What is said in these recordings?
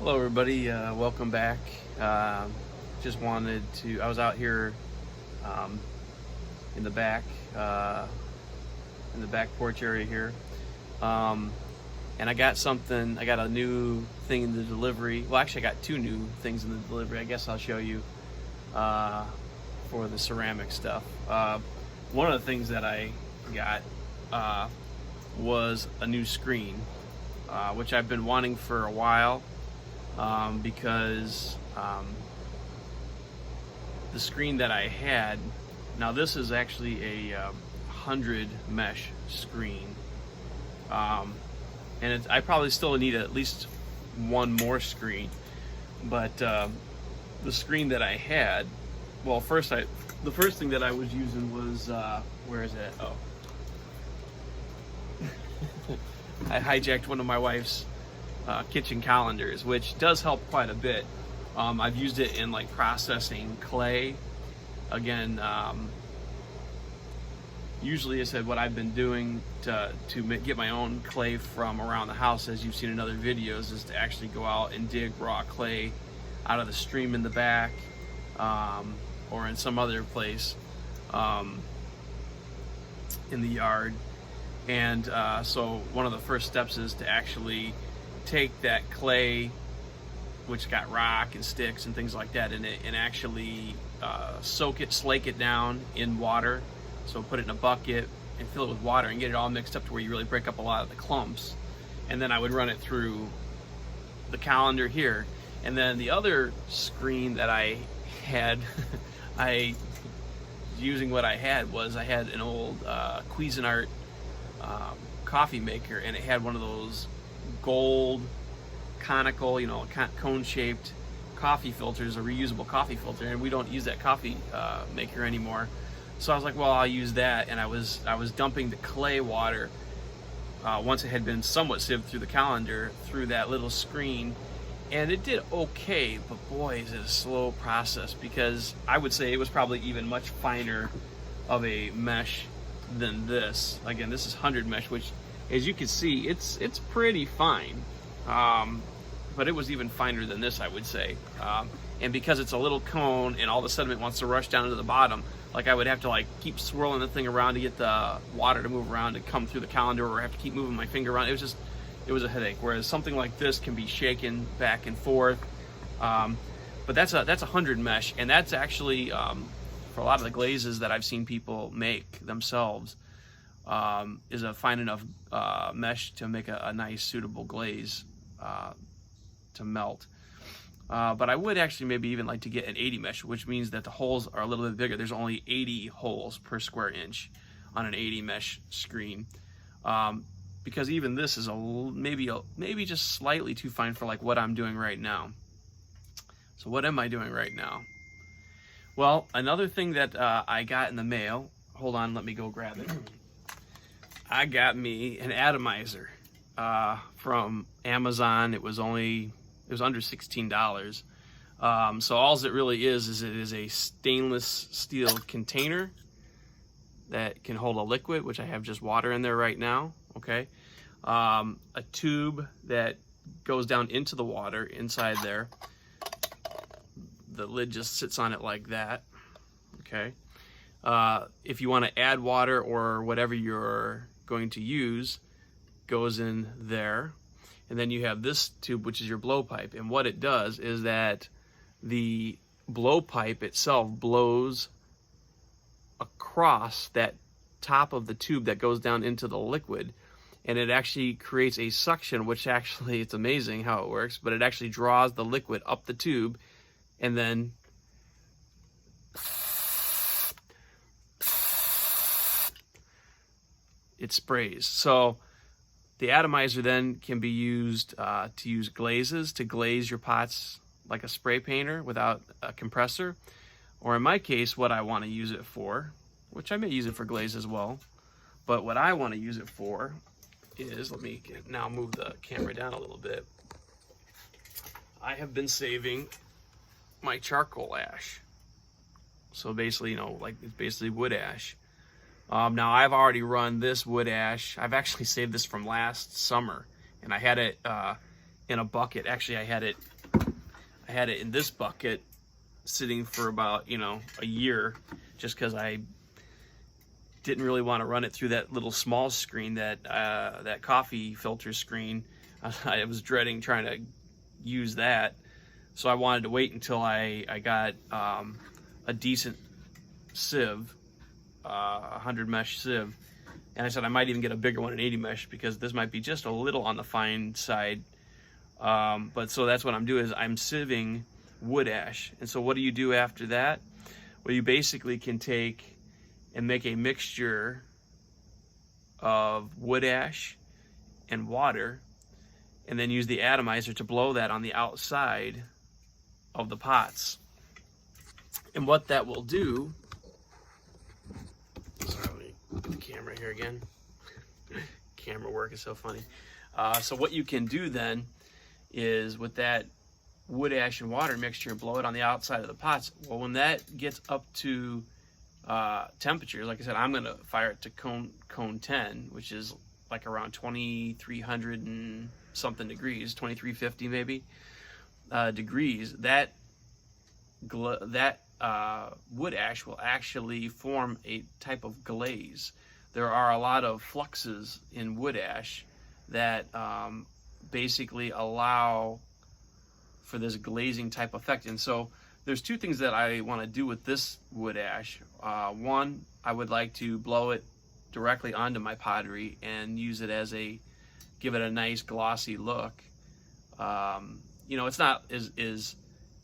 Hello everybody, welcome back. Just wanted to, I was out here um, in the back, porch area here. And I got a new thing in the delivery. Well, actually I got two new things in the delivery. I guess I'll show you for the ceramic stuff. One of the things that I got was a new screen, which I've been wanting for a while. Because the screen that I had, now this is actually a 100 mesh screen, and I probably still need at least one more screen, but the screen that I had, well, the first thing that I was using was, where is it? Oh. I hijacked one of my wife's kitchen colanders, which does help quite a bit. I've used it in like processing clay. Again, usually I said what I've been doing to get my own clay from around the house, as you've seen in other videos, is to actually go out and dig raw clay out of the stream in the back, or in some other place in the yard. And so one of the first steps is to actually take that clay, which got rock and sticks and things like that in it, and actually slake it down in water. So put it in a bucket and fill it with water and get it all mixed up to where you really break up a lot of the clumps. And then I would run it through the colander here. And then the other screen that I had, using what I had an old Cuisinart coffee maker, and it had one of those gold conical, cone-shaped coffee filters, a reusable coffee filter, and we don't use that coffee maker anymore. So I was like, well, I'll use that. And I was dumping the clay water once it had been somewhat sieved through the colander through that little screen, and it did okay, but boy, is it a slow process, because I would say it was probably even much finer of a mesh than this. Again, this is 100 mesh, which, as you can see, it's pretty fine, but it was even finer than this, I would say. And because it's a little cone and all the sediment wants to rush down to the bottom, like I would have to like keep swirling the thing around to get the water to move around and come through the colander, or I have to keep moving my finger around. It was a headache. Whereas something like this can be shaken back and forth. But that's a 100 mesh, and that's actually for a lot of the glazes that I've seen people make themselves, is a fine enough mesh to make a nice suitable glaze to melt. But I would actually maybe even like to get an 80 mesh, which means that the holes are a little bit bigger. There's only 80 holes per square inch on an 80 mesh screen, because even this is maybe just slightly too fine for like what I'm doing right now. So what am I doing right now? Well, another thing that I got in the mail, hold on, let me go grab it. I got me an atomizer from Amazon. It was under $16. So all it really is it is a stainless steel container that can hold a liquid, which I have just water in there right now, okay? A tube that goes down into the water inside there. The lid just sits on it like that, okay? If you want to add water or whatever you're going to use, goes in there. And then you have this tube, which is your blowpipe. And what it does is that the blowpipe itself blows across that top of the tube that goes down into the liquid. And it actually creates a suction, which actually, it's amazing how it works, but it actually draws the liquid up the tube, and then it sprays. So the atomizer then can be used to use glazes, to glaze your pots like a spray painter without a compressor. Or in my case, what I want to use it for, which I may use it for glaze as well, but what I want to use it for is, let me now move the camera down a little bit. I have been saving my charcoal ash. So basically, like it's basically wood ash. Now I've already run this wood ash. I've actually saved this from last summer, and I had it in a bucket. Actually, I had it I had it in this bucket sitting for about, a year, just because I didn't really want to run it through that little small screen, that coffee filter screen. I was dreading trying to use that, so I wanted to wait until I got a decent sieve, 100 mesh sieve, and I said I might even get a bigger one, an 80 mesh, because this might be just a little on the fine side. But so that's what I'm doing, is I'm sieving wood ash. And so what do you do after that? Well, you basically can take and make a mixture of wood ash and water, and then use the atomizer to blow that on the outside of the pots. And what that will do, sorry, let me get the camera here again. Camera work is so funny. So what you can do then is, with that wood ash and water mixture, blow it on the outside of the pots. Well, when that gets up to temperature, like I said, I'm going to fire it to cone 10, which is like around 2300 and something degrees, 2350 maybe degrees. That wood ash will actually form a type of glaze. There are a lot of fluxes in wood ash that basically allow for this glazing type effect. And so there's two things that I want to do with this wood ash. One, I would like to blow it directly onto my pottery and use it as give it a nice glossy look. It's not is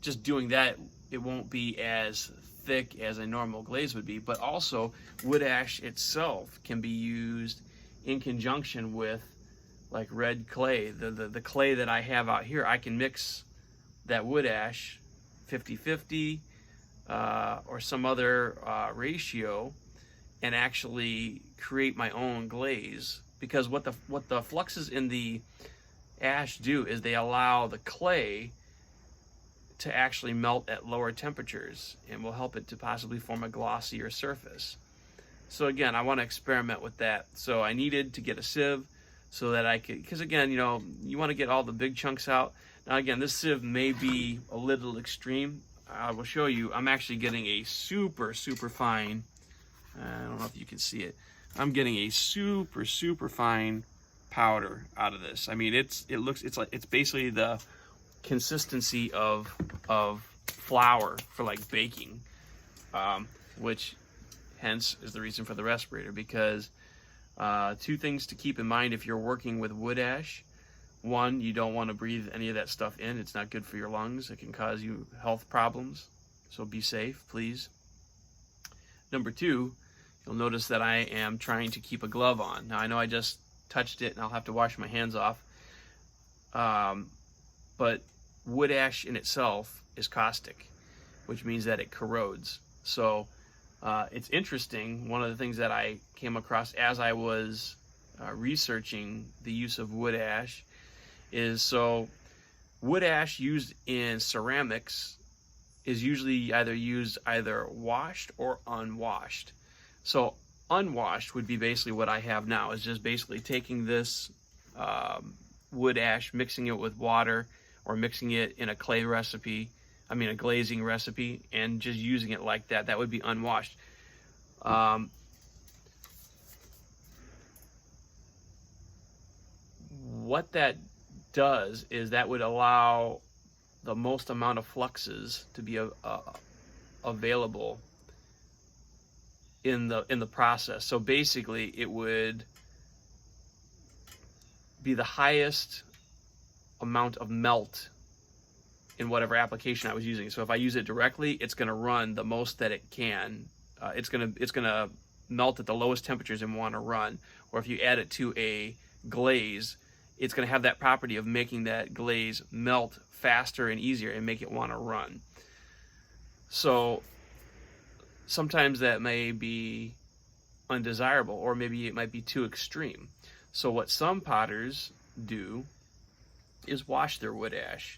just doing that, it won't be as thick as a normal glaze would be, but also wood ash itself can be used in conjunction with like red clay. The clay that I have out here, I can mix that wood ash 50-50 or some other ratio, and actually create my own glaze. Because what the fluxes in the ash do is they allow the clay to actually melt at lower temperatures, and will help it to possibly form a glossier surface. So again, I want to experiment with that. So I needed to get a sieve so that I could, because again, you want to get all the big chunks out. Now again, this sieve may be a little extreme. I will show you. I'm actually getting a super fine, I don't know if you can see it, I'm getting a super fine powder out of this. I mean, it's basically the consistency of flour for like baking, which hence is the reason for the respirator. Because two things to keep in mind if you're working with wood ash. One, you don't want to breathe any of that stuff in. It's not good for your lungs. It can cause you health problems. So be safe, please. Number two, you'll notice that I am trying to keep a glove on. Now I know I just touched it and I'll have to wash my hands off. But wood ash in itself is caustic, which means that it corrodes. So it's interesting. One of the things that I came across as I was researching the use of wood ash is, so wood ash used in ceramics is usually either washed or unwashed. So unwashed would be basically what I have now, is just basically taking this wood ash, mixing it with water, or mixing it in a glazing recipe, and just using it like that. That would be unwashed. What that does is that would allow the most amount of fluxes to be available in the process. So basically it would be the highest amount of melt in whatever application I was using. So if I use it directly, it's going to run the most that it can. It's going to melt at the lowest temperatures and want to run. Or if you add it to a glaze, it's going to have that property of making that glaze melt faster and easier and make it want to run. So sometimes that may be undesirable, or maybe it might be too extreme. So what some potters do is wash their wood ash.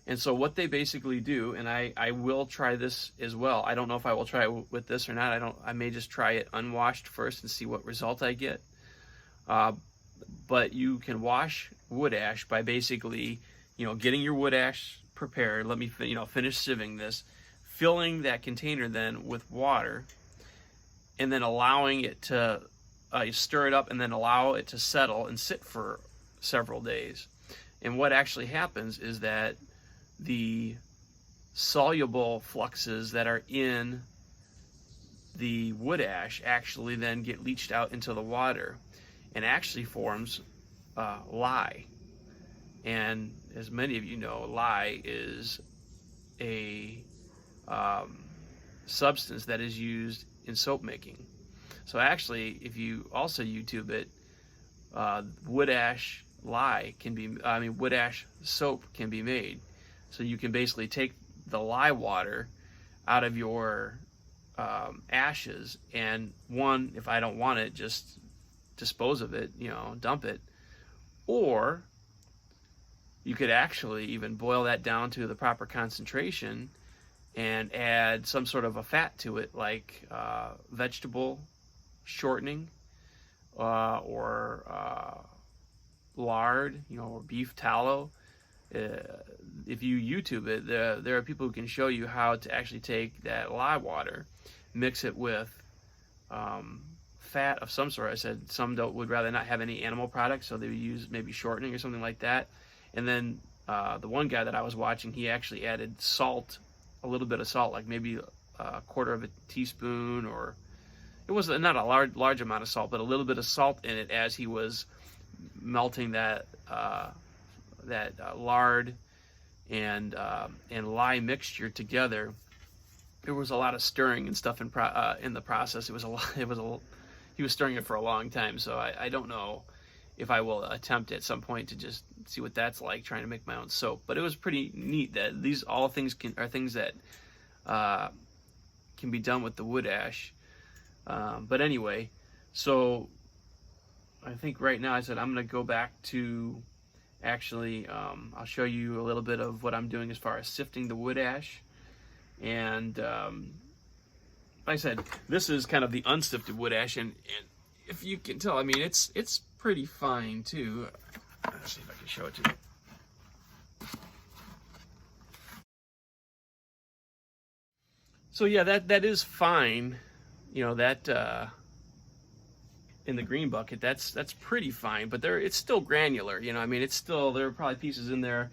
And so what they basically do, and I will try this as well. I don't know if I will try it with this or not. I may just try it unwashed first and see what result I get. But you can wash wood ash by basically, getting your wood ash prepared, let me finish sieving this, filling that container then with water, and then allowing it to you stir it up and then allow it to settle and sit for several days. And what actually happens is that the soluble fluxes that are in the wood ash actually then get leached out into the water and actually forms lye. And as many of you know, lye is a substance that is used in soap making. So actually, if you also YouTube it, wood ash lye can be, wood ash soap can be made. So you can basically take the lye water out of your ashes, and one, if I don't want it, just dispose of it, dump it. Or you could actually even boil that down to the proper concentration and add some sort of a fat to it, like vegetable shortening or lard, or beef tallow. If you YouTube it, there are people who can show you how to actually take that lye water, mix it with fat of some sort. I said some would rather not have any animal products, so they would use maybe shortening or something like that. And then the one guy that I was watching, he actually added salt, a little bit of salt, like maybe a quarter of a teaspoon, or it was not a large amount of salt, but a little bit of salt in it as he was melting that lard and lye mixture together. There was a lot of stirring and stuff in the process. It was a lot. He was stirring it for a long time, so I don't know if I will attempt at some point to just see what that's like, trying to make my own soap. But it was pretty neat that these all things are things that can be done with the wood ash. But anyway, so I think right now I said I'm going to go back to actually, I'll show you a little bit of what I'm doing as far as sifting the wood ash. And like I said, this is kind of the unsifted wood ash, and if you can tell, it's pretty fine too. Let's see if I can show it to you. So yeah, that is fine. That in the green bucket, that's pretty fine, but it's still granular. It's still, there are probably pieces in there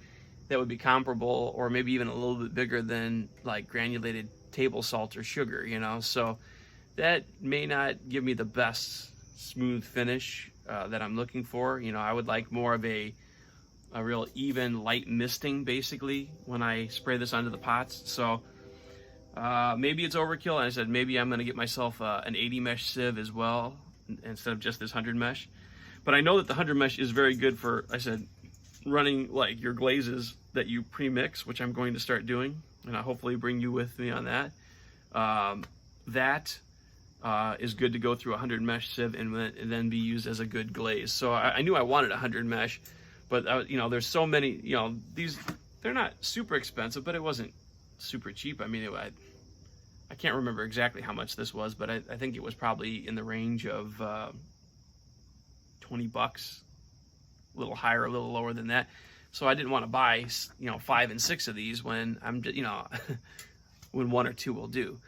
that would be comparable, or maybe even a little bit bigger than like granulated table salt or sugar. So that may not give me the best smooth finish that I'm looking for. I would like more of a real even light misting basically when I spray this onto the pots. So maybe it's overkill, and I said maybe I'm going to get myself an 80 mesh sieve as well instead of just this 100 mesh. But I know that the 100 mesh is very good for, I said, running like your glazes that you pre-mix, which I'm going to start doing, and I'll hopefully bring you with me on that. That is good to go through a 100 mesh sieve and then be used as a good glaze. So I knew I wanted a 100 mesh, but there's so many, these, they're not super expensive, but it wasn't super cheap. I can't remember exactly how much this was, but I think it was probably in the range of 20 bucks, a little higher, a little lower than that. So I didn't want to buy 5 and 6 of these when I'm when 1 or 2 will do.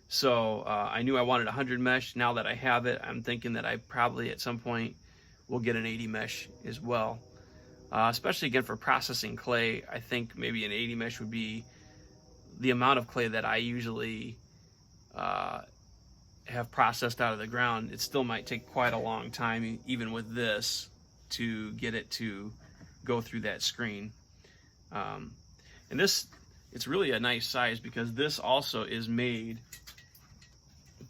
So I knew I wanted a 100 mesh. Now that I have it, I'm thinking that I probably at some point will get an 80 mesh as well. Especially again for processing clay, I think maybe an 80 mesh would be the amount of clay that I usually have processed out of the ground. It still might take quite a long time, even with this, to get it to go through that screen. And this, it's really a nice size because this also is made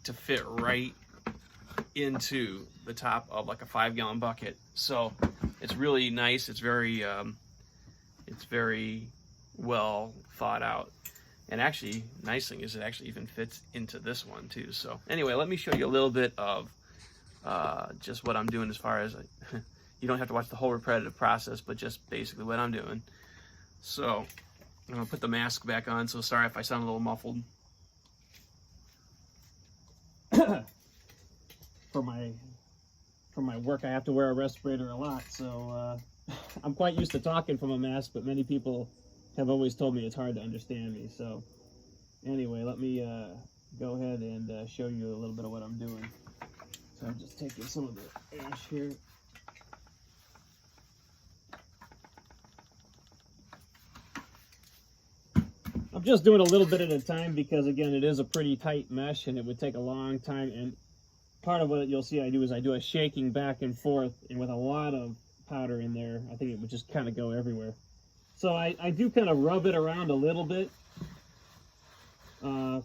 to fit right into the top of like a 5-gallon bucket. So it's really nice. It's very well thought out. And actually, nice thing is it actually even fits into this one too. So anyway, let me show you a little bit of just what I'm doing as far as, you don't have to watch the whole repetitive process, but just basically what I'm doing. So I'm gonna put the mask back on, so sorry if I sound a little muffled. For my work, I have to wear a respirator a lot, so I'm quite used to talking from a mask, but many people have always told me it's hard to understand me. So anyway, let me go ahead and show you a little bit of what I'm doing. So I'm just taking some of the ash here. I'm just doing a little bit at a time because, again, it is a pretty tight mesh and it would take a long time. And part of what you'll see I do is I do a shaking back and forth, and with a lot of powder in there, I think it would just kind of go everywhere. So I do kind of rub it around a little bit. And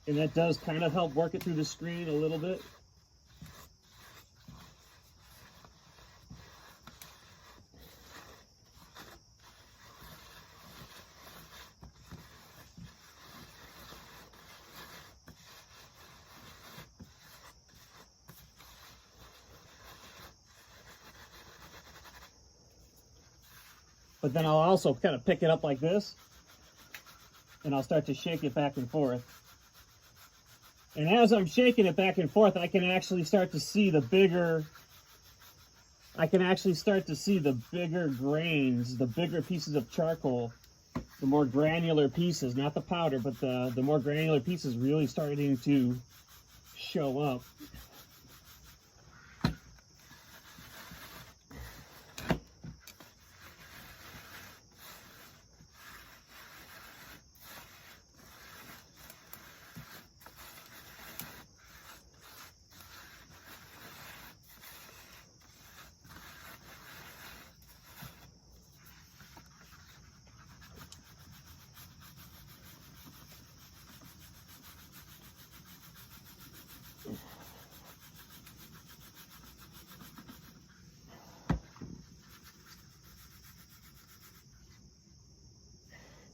that does kind of help work it through the screen a little bit. But then I'll also kind of pick it up like this, and I'll start to shake it back and forth. And as I'm shaking it back and forth, I can actually start to see the bigger, grains, the bigger pieces of charcoal, the more granular pieces, not the powder, but the more granular pieces really starting to show up.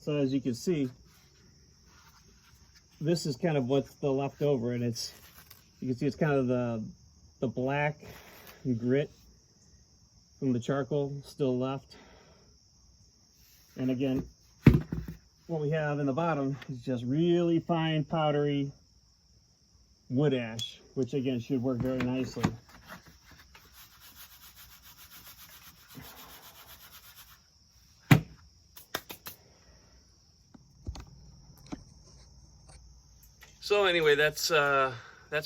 So as you can see, this is kind of what's the leftover, and you can see it's kind of the black grit from the charcoal still left. And again, what we have in the bottom is just really fine powdery wood ash, which again should work very nicely. So anyway, that's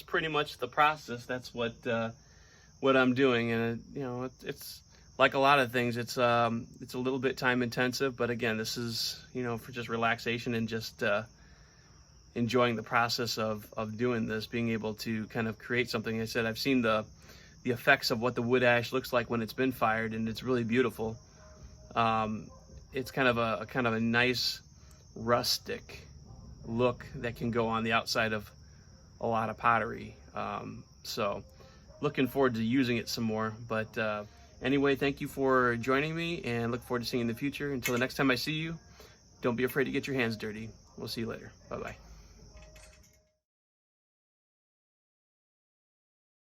pretty much the process. That's what I'm doing, and you know, it's like a lot of things. It's a little bit time intensive, but again, this is, you know, for just relaxation and just enjoying the process of doing this, being able to kind of create something. I said I've seen the effects of what the wood ash looks like when it's been fired, and it's really beautiful. It's kind of a nice rustic look that can go on the outside of a lot of pottery. So looking forward to using it some more. But anyway, thank you for joining me, and look forward to seeing you in the future. Until the next time I see you, don't be afraid to get your hands dirty. We'll see you later. Bye-bye.